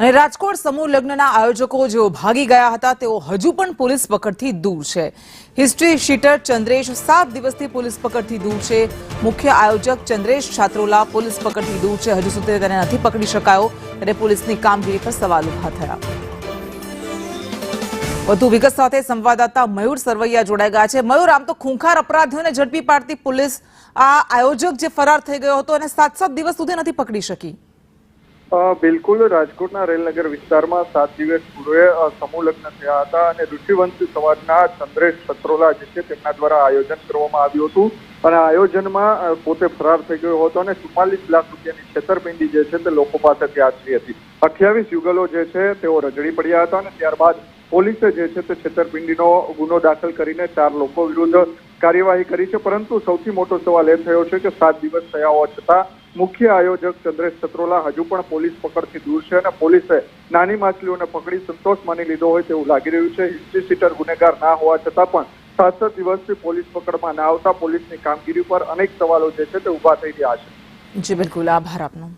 અને રાજકોટ સમૂહ લગ્નના આયોજકો જેઓ ભાગી ગયા હતા તેઓ હજુ પણ પોલીસ પકડથી દૂર છે। હિસ્ટ્રી શીટર ચંદ્રેશ 7 દિવસથી પોલીસ પકડથી દૂર છે। મુખ્ય આયોજક ચંદ્રેશ છાત્રોલા પોલીસ પકડથી દૂર છે। હજુ સુધી તેને નથી પકડી શકાયો ત્યારે પોલીસની કામગીરી પર સવાલ ઉભા થયા। વધુ વિગત સાથે સંવાદદાતા મયુર સરવૈયા જોડાઈ ગયા છે। મયુર, આમ તો ખૂંખાર અપરાધીઓને ઝડપી પાડતી પોલીસ આ આયોજક જે ફરાર થઈ ગયો હતો અને 7 દિવસ સુધી નથી પકડી શકી। બિલકુલ, રાજકોટના રેલનગર વિસ્તારમાં 7 દિવસ પૂર્વે સમૂહ લગ્ન થયા હતા અને ઋષિવંશી સમાજના ચંદ્રેશ છત્રોલા જે છે તેમના દ્વારા આયોજન કરવામાં આવ્યું હતું અને આયોજનમાં પોતે ફરાર થઈ ગયો હતો અને 44 લાખ રૂપિયાની છેતરપિંડી જે છે તે લોકો પાસેથી આચરી હતી। 28 યુગલો જે છે તેઓ રજડી પડ્યા હતા અને ત્યારબાદ પોલીસે જે છે તે છેતરપિંડીનો ગુનો દાખલ કરીને 4 લોકો વિરુદ્ધ કાર્યવાહી કરી છે। પરંતુ સૌથી મોટો સવાલ એ થયો છે કે 7 દિવસ થયા હોવા છતાં મુખ્ય આયોજક ચંદ્રેશ છત્રોલા હજુ પણ પોલીસ પકડથી દૂર છે અને પોલીસે નાની માછલીઓને પકડી સંતોષ માની લીધો હોય તેવું લાગી રહ્યું છે। હિસ્ટ્રી શીટર ગુનેગાર ના હોવા છતાં પણ 7 દિવસથી પોલીસ પકડમાં ના આવતા પોલીસની કામગીરી પર અનેક સવાલો જે છે તે ઉભા થઈ રહ્યા છે। જી બિલકુલ, આભાર આપનો।